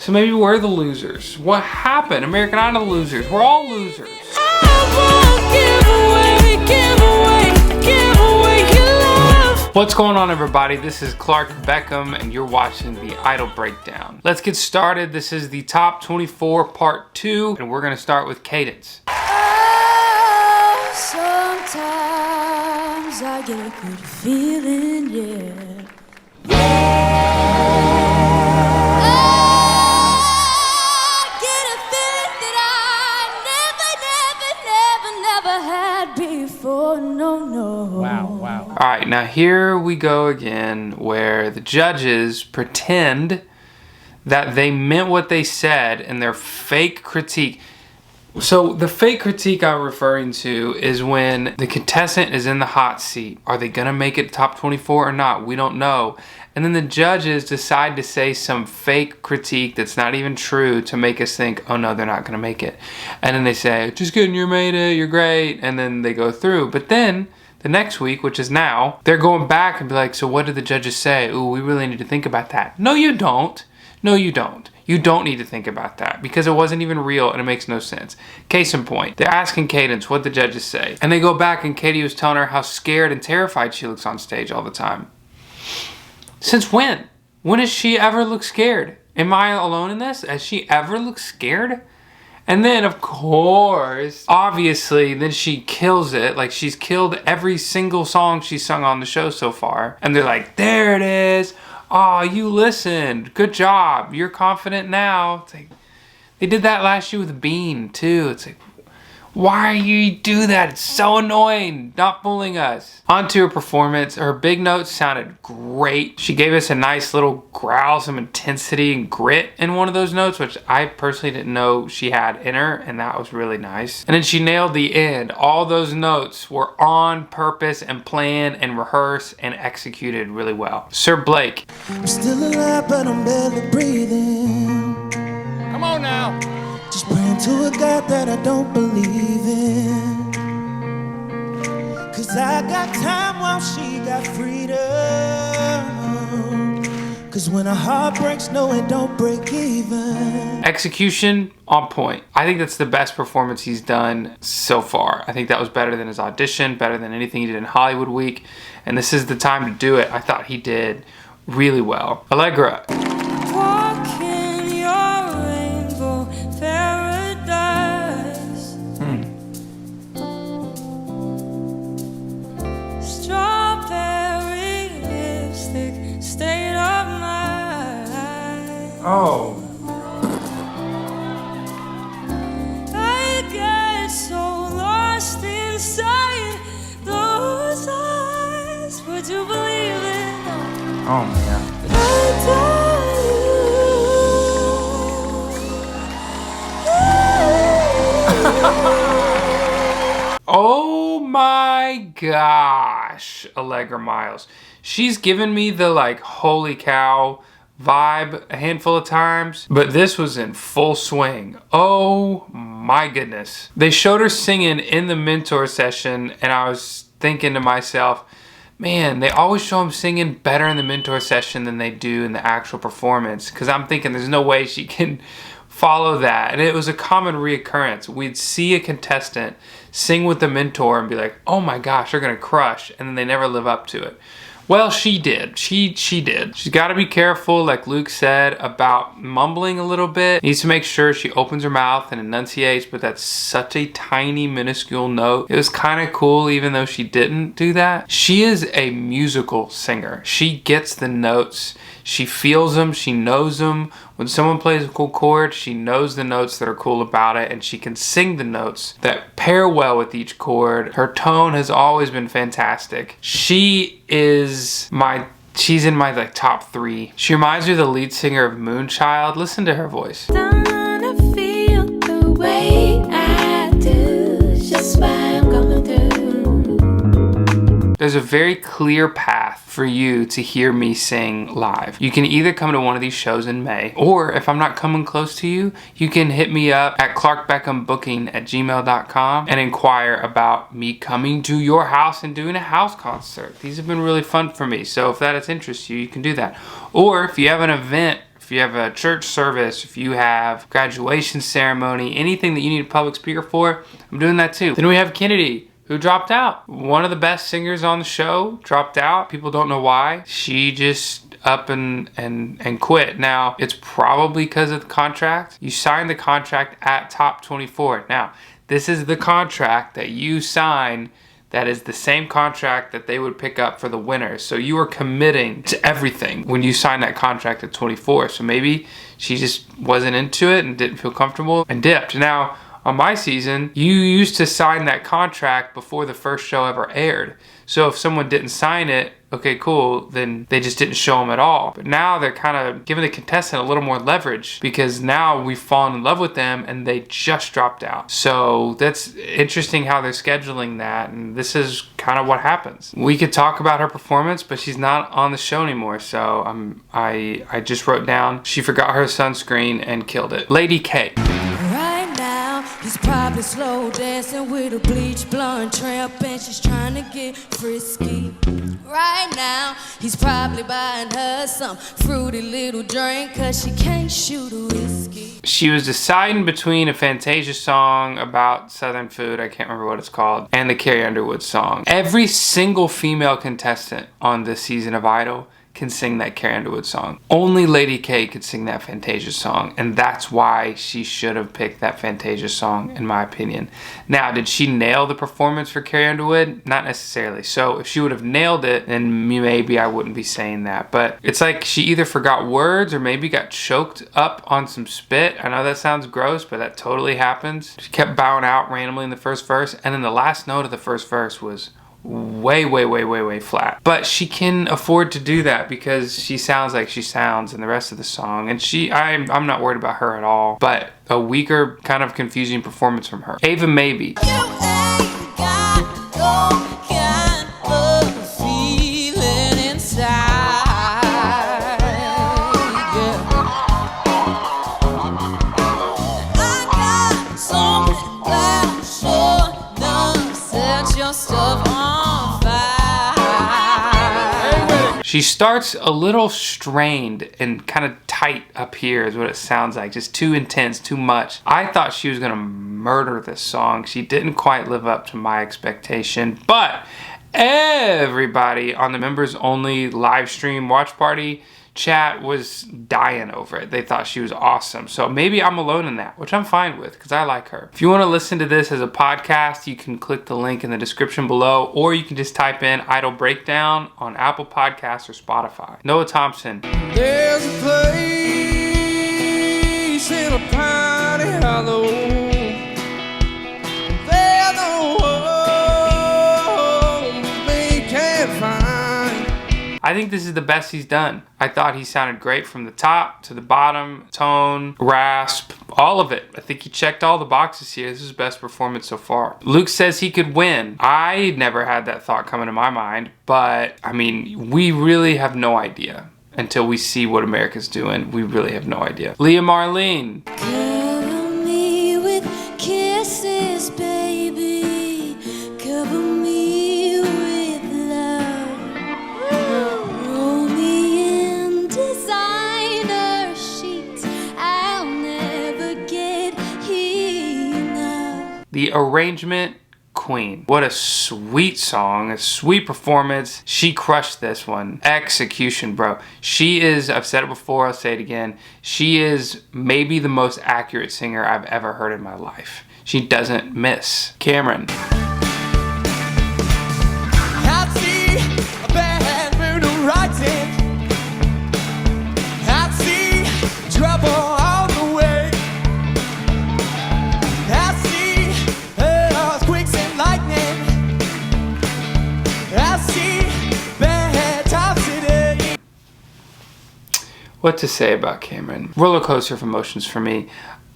So maybe we're the losers. What happened? American Idol losers. We're all losers. What's going on, everybody? This is Beckham and you're watching the Idol Breakdown. Let's get started. This is the top 24 part 2 and we're gonna start with Cadence. Oh, sometimes I get a good feeling, yeah. Wow. All right, now here we go again where the judges pretend that they meant what they said in their fake critique. So the fake critique I'm referring to is when the contestant is in the hot seat. Are they gonna make it top 24 or not? We don't know. And then the judges decide to say some fake critique that's not even true to make us think, oh no, they're not gonna make it. And then they say, just kidding, you made it, you're great. And then they go through. But then the next week, which is now, they're going back and be like, so what did the judges say? Ooh, we really need to think about that. No, you don't. No, you don't. You don't need to think about that because it wasn't even real and it makes no sense. Case in point, they're asking Cadence what the judges say. And they go back and Katie was telling her how scared and terrified she looks on stage all the time. Since when? When has she ever looked scared? Am I alone in this? Has she ever looked scared? And then, of course, obviously, then she kills it. Like, she's killed every single song she's sung on the show so far. And they're like, there it is. Oh, you listened. Good job. You're confident now. It's like, they did that last year with Bean, too. It's like, why you do that? It's so annoying. Not fooling us. On to her performance. Her big notes sounded great. She gave us a nice little growl, some intensity and grit in one of those notes, which I personally didn't know she had in her, and that was really nice. And then she nailed the end. All those notes were on purpose and planned and rehearsed and executed really well. Sir Blake. I'm still alive, but I'm barely breathing. Come on now. Just praying to a God that I don't believe in. Cause I got time while she got freedom. Cause when a heart breaks, no, it don't break even. Execution on point. I think that's the best performance he's done so far. I think that was better than his audition, better than anything he did in Hollywood Week. And this is the time to do it. I thought he did really well. Allegra. Oh. I get so lost inside those eyes. Would you believe it? Oh man. Oh my gosh, Allegra Miles. She's given me the like holy cow vibe a handful of times, but this was in full swing. Oh my goodness. They showed her singing in the mentor session and I was thinking to myself, man, they always show them singing better in the mentor session than they do in the actual performance, because I'm thinking there's no way she can follow that. And it was a common reoccurrence. We'd see a contestant sing with the mentor and be like, oh my gosh, they're gonna crush, and then they never live up to it. Well, she did. She did. She's got to be careful, like Luke said, about mumbling a little bit. Needs to make sure she opens her mouth and enunciates, but that's such a tiny, minuscule note. It was kind of cool, even though she didn't do that. She is a musical singer. She gets the notes. She feels them. She knows them. When someone plays a cool chord, she knows the notes that are cool about it, and she can sing the notes that pair well with each chord. Her tone has always been fantastic. She's in my like top 3. She reminds me of the lead singer of Moonchild. Listen to her voice. Don't wanna feel the way I do, just what I'm gonna do. There's a very clear path for you to hear me sing live. You can either come to one of these shows in May, or if I'm not coming close to you, you can hit me up at clarkbeckhambooking@gmail.com and inquire about me coming to your house and doing a house concert. These have been really fun for me, so if that interests you, you can do that. Or if you have an event if you have a church service, if you have graduation ceremony, anything that you need a public speaker for, I'm doing that too. Then we have Kennedy, who dropped out. One of the best singers on the show dropped out. People don't know why. She just up and quit. Now, it's probably because of the contract. You signed the contract at top 24. Now, this is the contract that you sign that is the same contract that they would pick up for the winners. So you are committing to everything when you sign that contract at 24. So maybe she just wasn't into it and didn't feel comfortable and dipped. Now, on my season, you used to sign that contract before the first show ever aired. So if someone didn't sign it, okay, cool, then they just didn't show them at all. But now they're kind of giving the contestant a little more leverage because now we've fallen in love with them and they just dropped out. So that's interesting how they're scheduling that, and this is kind of what happens. We could talk about her performance, but she's not on the show anymore. So I just wrote down she forgot her sunscreen and killed it. Lady K. Right now, he's probably slow dancing with a bleach blonde tramp, and she's trying to get frisky. Right now, he's probably buying her some fruity little drink, cause she can't shoot a whiskey. She was deciding between a Fantasia song about Southern food, I can't remember what it's called, and the Carrie Underwood song. Every single female contestant on this season of Idol can sing that Carrie Underwood song. Only Lady K could sing that Fantasia song, and that's why she should have picked that Fantasia song, in my opinion. Now, did she nail the performance for Carrie Underwood? Not necessarily. So if she would have nailed it, then maybe I wouldn't be saying that. But it's like she either forgot words or maybe got choked up on some spit. I know that sounds gross, but that totally happens. She kept bowing out randomly in the first verse, and then the last note of the first verse was way flat. But she can afford to do that because she sounds like she sounds in the rest of the song, and I'm not worried about her at all. But a weaker, kind of confusing performance from her. Ava Maybe. You ain't got no kind of feeling inside. Yeah. I got something that sure enough set your stuff on. She starts a little strained and kind of tight up here is what it sounds like. Just too intense, too much. I thought she was gonna murder this song. She didn't quite live up to my expectation, but everybody on the members only live stream watch party chat was dying over it. They thought she was awesome. So maybe I'm alone in that, which I'm fine with because I like her. If you want to listen to this as a podcast, you can click the link in the description below, or you can just type in Idol Breakdown on Apple Podcasts or Spotify. Noah Thompson. There's a place in a party hollow. There no home they can't find. I think this is the best he's done. I thought he sounded great from the top to the bottom, tone, rasp, all of it. I think he checked all the boxes here. This is his best performance so far. Luke says he could win. I never had that thought come into my mind, but I mean, we really have no idea. Until we see what America's doing, we really have no idea. Leah Marlene. Cover me with kisses, baby. Cover me with love. Roll me in designer sheets. I'll never get enough. The arrangement queen. What a sweet song, a sweet performance. She crushed this one. Execution, bro. She is, I've said it before, I'll say it again, she is maybe the most accurate singer I've ever heard in my life. She doesn't miss. Cameron. I see a bad mood writing. I see trouble on the way. I see earthquakes and lightning. I see bad times today. What to say about Cameron? Roller coaster of emotions for me.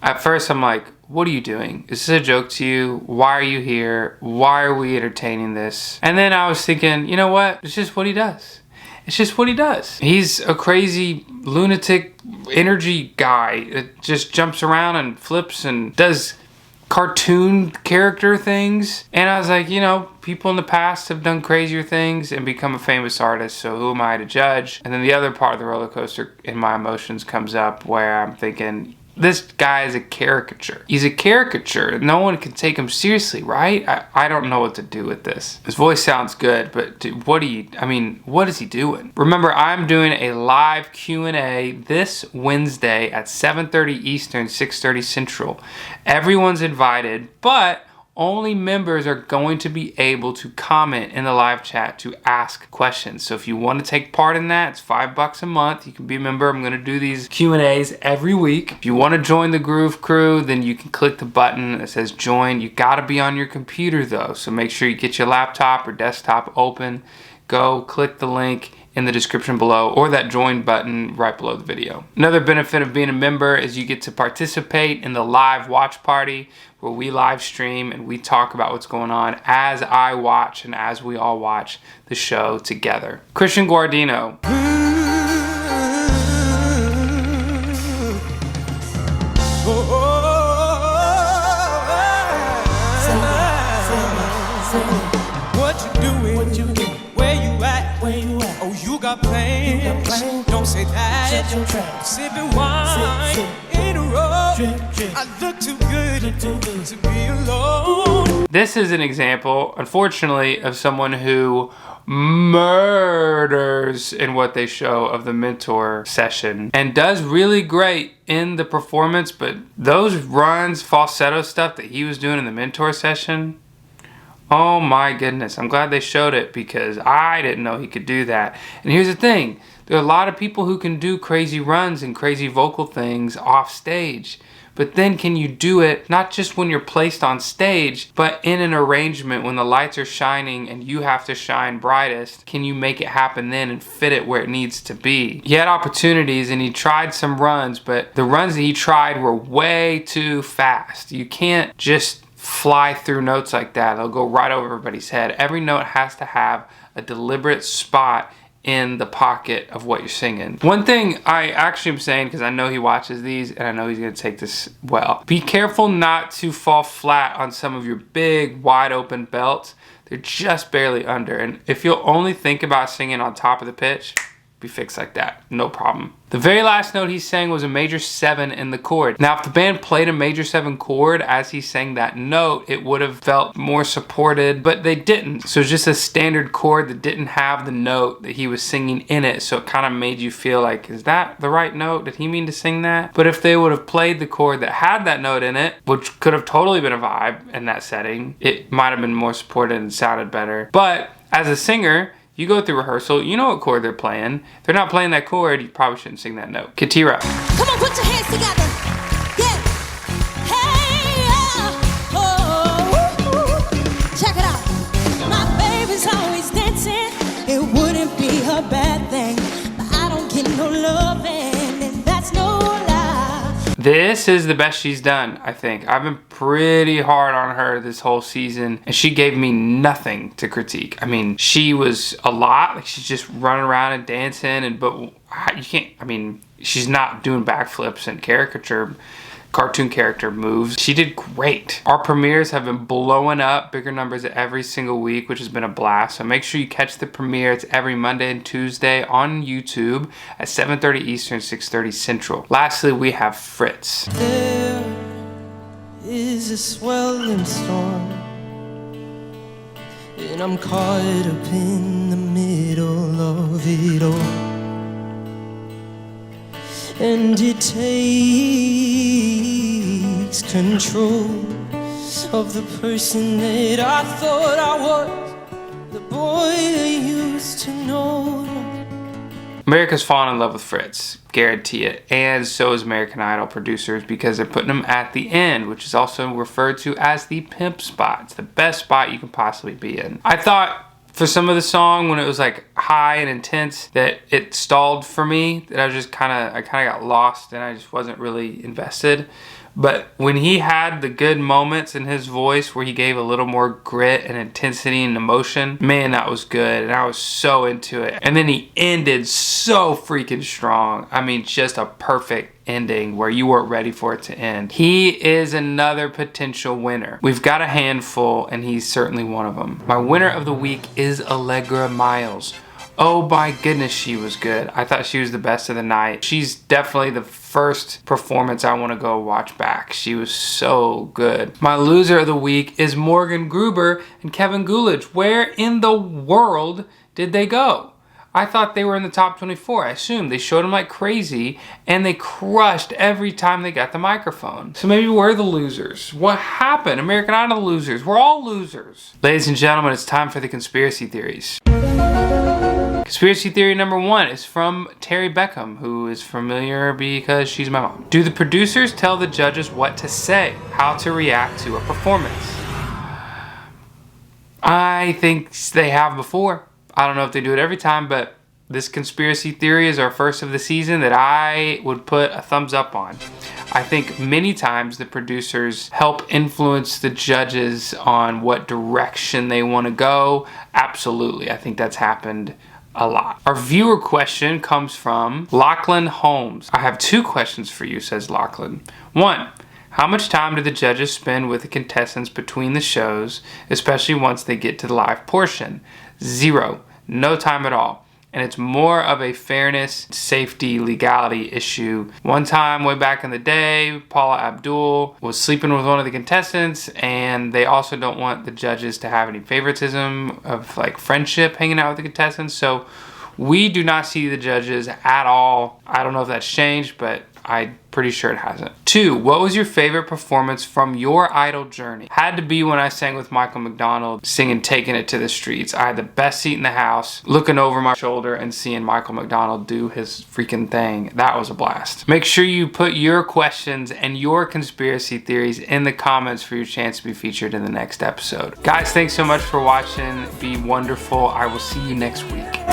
At first I'm like, what are you doing? Is this a joke to you? Why are you here? Why are we entertaining this? And then I was thinking, you know what? It's just what he does. It's just what he does. He's a crazy lunatic energy guy that just jumps around and flips and does cartoon character things. And I was like, you know, people in the past have done crazier things and become a famous artist, so who am I to judge? And then the other part of the roller coaster in my emotions comes up where I'm thinking, this guy is a caricature. He's a caricature. No one can take him seriously, right? I don't know what to do with this. His voice sounds good, but dude, what is he doing? Remember, I'm doing a live Q&A this Wednesday at 7:30 Eastern, 6:30 Central. Everyone's invited, but only members are going to be able to comment in the live chat to ask questions. So if you want to take part in that, it's $5 a month. You can be a member. I'm going to do these Q&As every week. If you want to join the Groove Crew, then you can click the button that says join. You got to be on your computer though. So make sure you get your laptop or desktop open. Go click the link in the description below or that join button right below the video. Another benefit of being a member is you get to participate in the live watch party where we live stream and we talk about what's going on as I watch and as we all watch the show together. Christian Guardino. What you doing? What you doing? Where you at? Where you at? Oh, you got plans. Don't say that. Shut your trap. Sipping wine in a row. I look too good to be alone. This is an example, unfortunately, of someone who murders in what they show of the mentor session and does really great in the performance, but those runs, falsetto stuff that he was doing in the mentor session, oh my goodness, I'm glad they showed it because I didn't know he could do that. And here's the thing, there are a lot of people who can do crazy runs and crazy vocal things off stage. But then can you do it not just when you're placed on stage, but in an arrangement when the lights are shining and you have to shine brightest? Can you make it happen then and fit it where it needs to be? He had opportunities and he tried some runs, but the runs that he tried were way too fast. You can't just fly through notes like that. They'll go right over everybody's head. Every note has to have a deliberate spot in the pocket of what you're singing. One thing I actually am saying, because I know he watches these and I know he's gonna take this well, be careful not to fall flat on some of your big wide open belts. They're just barely under, and if you'll only think about singing on top of the pitch, be fixed like that, no problem. The very last note he sang was a major 7 in the chord. Now, if the band played a major 7 chord as he sang that note, it would have felt more supported, but they didn't. So it's just a standard chord that didn't have the note that he was singing in it, so it kind of made you feel like, is that the right note? Did he mean to sing that? But if they would have played the chord that had that note in it, which could have totally been a vibe in that setting, it might have been more supported and sounded better. But as a singer, you go through rehearsal, you know what chord they're playing. If they're not playing that chord, you probably shouldn't sing that note. Katira. Come on, put your hands together. Yeah. Hey, check it out. My baby's always dancing. It wouldn't be a bad thing, but I don't get no loving, and that's no lie. This is the best she's done, I think. I've been pretty hard on her this whole season, and she gave me nothing to critique. I mean, she was a lot, like she's just running around and dancing, but you can't, I mean, she's not doing backflips and cartoon character moves. She did great. Our premieres have been blowing up, bigger numbers every single week, which has been a blast. So make sure you catch the premiere. It's every Monday and Tuesday on YouTube at 7:30 Eastern, 6:30 Central. Lastly, we have Fritz. There is a swelling storm, and I'm caught up in the middle of it all. And it takes control of the person that I thought I was, the boy I used to know. America's fallen in love with Fritz, guarantee it. And so is American Idol producers, because they're putting him at the end, which is also referred to as the pimp spot. It's the best spot you can possibly be in. I thought for some of the song, when it was like high and intense, that it stalled for me, that I kind of got lost and I just wasn't really invested. But when he had the good moments in his voice where he gave a little more grit and intensity and emotion, man, that was good, and I was so into it. And then he ended so freaking strong. I mean, just a perfect ending where you weren't ready for it to end. He is another potential winner. We've got a handful, and he's certainly one of them. My winner of the week is Allegra Miles. Oh my goodness, she was good. I thought she was the best of the night. She's definitely the first performance I want to go watch back. She was so good. My loser of the week is Morgan Gruber and Kevin Coolidge. Where in the world did they go? I thought they were in the top 24. I assumed they showed them like crazy, and they crushed every time they got the microphone. So maybe we're the losers. What happened? American Idol losers. We're all losers. Ladies and gentlemen, it's time for the conspiracy theories. Conspiracy theory number 1 is from Terry Beckham, who is familiar because she's my mom. Do the producers tell the judges what to say, how to react to a performance? I think they have before. I don't know if they do it every time, but this conspiracy theory is our first of the season that I would put a thumbs up on. I think many times the producers help influence the judges on what direction they want to go. Absolutely, I think that's happened a lot. Our viewer question comes from Lachlan Holmes. I have 2 questions for you, says Lachlan. 1, how much time do the judges spend with the contestants between the shows, especially once they get to the live portion? 0, no time at all. And it's more of a fairness, safety, legality issue. One time, way back in the day, Paula Abdul was sleeping with one of the contestants, and they also don't want the judges to have any favoritism of like friendship hanging out with the contestants. So we do not see the judges at all. I don't know if that's changed, but I'm pretty sure it hasn't. 2, what was your favorite performance from your Idol journey? Had to be when I sang with Michael McDonald, singing Taking It to the Streets. I had the best seat in the house, looking over my shoulder and seeing Michael McDonald do his freaking thing. That was a blast. Make sure you put your questions and your conspiracy theories in the comments for your chance to be featured in the next episode. Guys, thanks so much for watching. Be wonderful. I will see you next week.